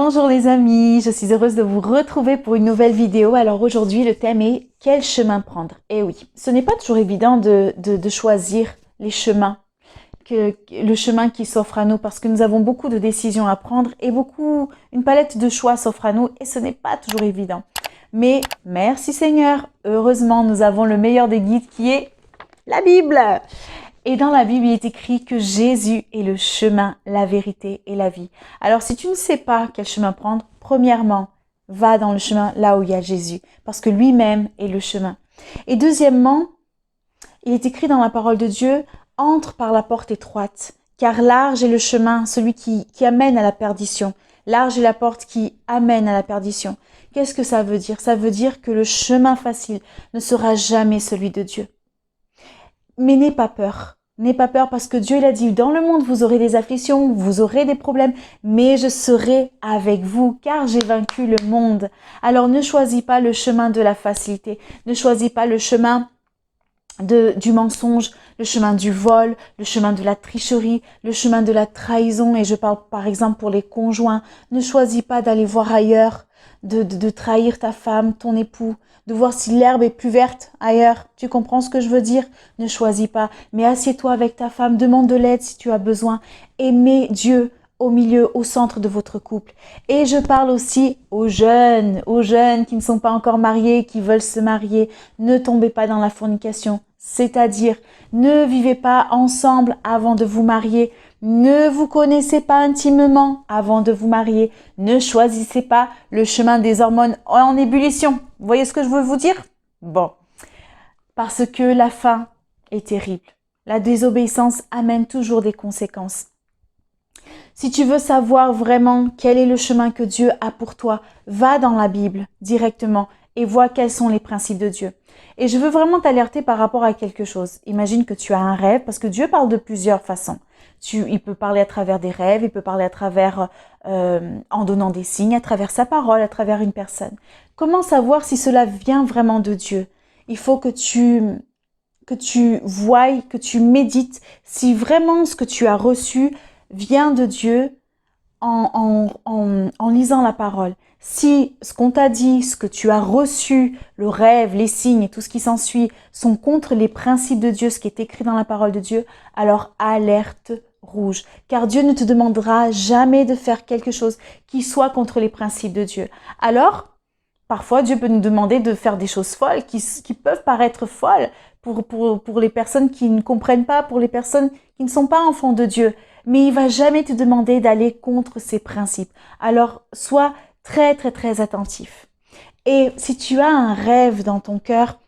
Bonjour les amis, je suis heureuse de vous retrouver pour une nouvelle vidéo. Alors aujourd'hui le thème est quel chemin prendre? Et oui, ce n'est pas toujours évident de choisir les chemins, le chemin qui s'offre à nous parce que nous avons beaucoup de décisions à prendre et une palette de choix s'offre à nous et ce n'est pas toujours évident. Mais merci Seigneur, heureusement nous avons le meilleur des guides qui est la Bible. Et dans la Bible, il est écrit que Jésus est le chemin, la vérité et la vie. Alors, si tu ne sais pas quel chemin prendre, premièrement, va dans le chemin là où il y a Jésus, parce que lui-même est le chemin. Et deuxièmement, il est écrit dans la parole de Dieu, entre par la porte étroite, car large est le chemin, celui qui amène à la perdition. Large est la porte qui amène à la perdition. Qu'est-ce que ça veut dire? Ça veut dire que le chemin facile ne sera jamais celui de Dieu. Mais n'aie pas peur. N'aie pas peur parce que Dieu il a dit, dans le monde vous aurez des afflictions, vous aurez des problèmes, mais je serai avec vous car j'ai vaincu le monde. Alors ne choisis pas le chemin de la facilité, ne choisis pas le chemin du mensonge, le chemin du vol, le chemin de la tricherie, le chemin de la trahison. Et je parle par exemple pour les conjoints. Ne choisis pas d'aller voir ailleurs, de trahir ta femme, ton époux, de voir si l'herbe est plus verte ailleurs. Tu comprends ce que je veux dire? Ne choisis pas, mais assieds-toi avec ta femme, demande de l'aide si tu as besoin. Aimez Dieu au milieu, au centre de votre couple. Et je parle aussi aux jeunes qui ne sont pas encore mariés, qui veulent se marier. Ne tombez pas dans la fornication, c'est-à-dire ne vivez pas ensemble avant de vous marier. Ne vous connaissez pas intimement avant de vous marier. Ne choisissez pas le chemin des hormones en ébullition. Vous voyez ce que je veux vous dire? Bon, parce que la fin est terrible. La désobéissance amène toujours des conséquences. Si tu veux savoir vraiment quel est le chemin que Dieu a pour toi, va dans la Bible directement et vois quels sont les principes de Dieu. Et je veux vraiment t'alerter par rapport à quelque chose. Imagine que tu as un rêve, parce que Dieu parle de plusieurs façons. Il peut parler à travers des rêves, il peut parler à travers, en donnant des signes, à travers sa parole, à travers une personne. Comment savoir si cela vient vraiment de Dieu? Il faut que tu voies, que tu médites si vraiment ce que tu as reçu vient de Dieu en lisant la parole. Si ce qu'on t'a dit, ce que tu as reçu, le rêve, les signes et tout ce qui s'ensuit sont contre les principes de Dieu, ce qui est écrit dans la parole de Dieu, alors alerte rouge. Car Dieu ne te demandera jamais de faire quelque chose qui soit contre les principes de Dieu. Alors, parfois Dieu peut nous demander de faire des choses folles qui peuvent paraître folles pour les personnes qui ne comprennent pas, pour les personnes qui ne sont pas enfants de Dieu. Mais il va jamais te demander d'aller contre ses principes. Alors, sois très, très, très attentif. Et si tu as un rêve dans ton cœur,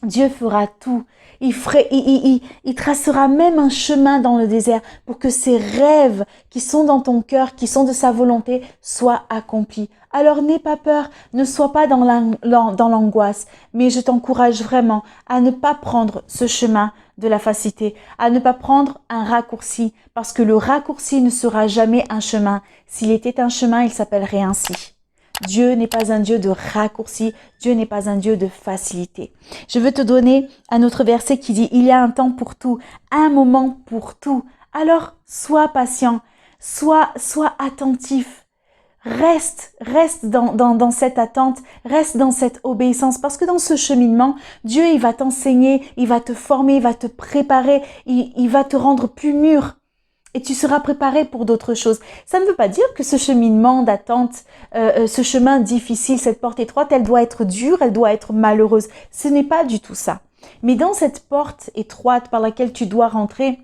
Dieu fera tout. Il tracera même un chemin dans le désert pour que ces rêves qui sont dans ton cœur, qui sont de sa volonté, soient accomplis. Alors n'aie pas peur, ne sois pas dans l'angoisse, mais je t'encourage vraiment à ne pas prendre ce chemin de la facilité, à ne pas prendre un raccourci, parce que le raccourci ne sera jamais un chemin. S'il était un chemin, il s'appellerait ainsi. Dieu n'est pas un Dieu de raccourci, Dieu n'est pas un Dieu de facilité. Je veux te donner un autre verset qui dit « Il y a un temps pour tout, un moment pour tout ». Alors, sois patient, sois attentif. Reste dans cette attente, reste dans cette obéissance, parce que dans ce cheminement, Dieu, il va t'enseigner, il va te former, il va te préparer, il va te rendre plus mûr. Et tu seras préparé pour d'autres choses. Ça ne veut pas dire que ce cheminement d'attente, ce chemin difficile, cette porte étroite, elle doit être dure, elle doit être malheureuse. Ce n'est pas du tout ça. Mais dans cette porte étroite par laquelle tu dois rentrer,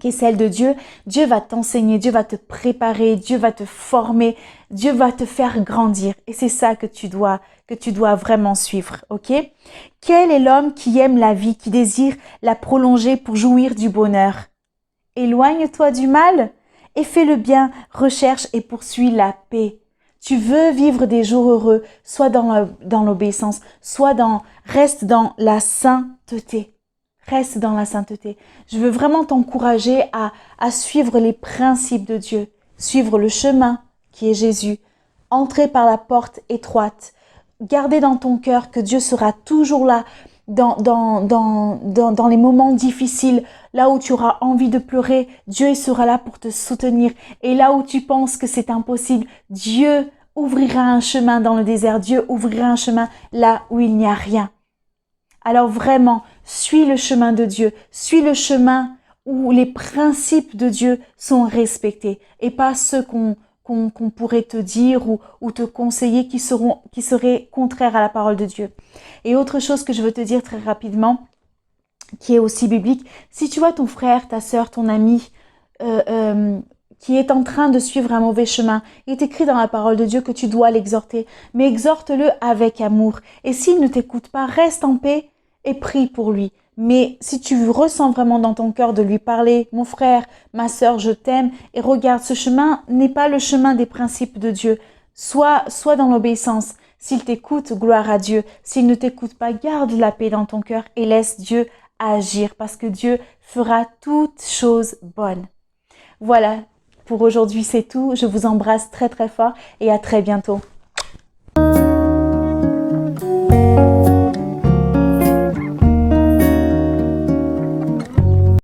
qui est celle de Dieu, Dieu va t'enseigner, Dieu va te préparer, Dieu va te former, Dieu va te faire grandir. Et c'est ça que tu dois vraiment suivre, ok? Quel est l'homme qui aime la vie, qui désire la prolonger pour jouir du bonheur? Éloigne-toi du mal et fais le bien, recherche et poursuis la paix. Tu veux vivre des jours heureux, soit dans l'obéissance, reste dans la sainteté. Reste dans la sainteté. Je veux vraiment t'encourager à suivre les principes de Dieu, suivre le chemin qui est Jésus, entrer par la porte étroite, garder dans ton cœur que Dieu sera toujours là dans les moments difficiles, là où tu auras envie de pleurer, Dieu il sera là pour te soutenir. Et là où tu penses que c'est impossible, Dieu ouvrira un chemin dans le désert. Dieu ouvrira un chemin là où il n'y a rien. Alors vraiment, suis le chemin de Dieu. Suis le chemin où les principes de Dieu sont respectés et pas ceux qu'on pourrait te dire ou te conseiller qui seraient contraires à la parole de Dieu. Et autre chose que je veux te dire très rapidement, qui est aussi biblique, si tu vois ton frère, ta sœur, ton ami qui est en train de suivre un mauvais chemin, il est écrit dans la parole de Dieu que tu dois l'exhorter, mais exhorte-le avec amour. Et s'il ne t'écoute pas, reste en paix et prie pour lui. Mais si tu ressens vraiment dans ton cœur de lui parler, mon frère, ma sœur, je t'aime, et regarde, ce chemin n'est pas le chemin des principes de Dieu. Sois dans l'obéissance. S'il t'écoute, gloire à Dieu. S'il ne t'écoute pas, garde la paix dans ton cœur et laisse Dieu agir parce que Dieu fera toutes choses bonnes. Voilà, pour aujourd'hui c'est tout. Je vous embrasse très très fort et à très bientôt.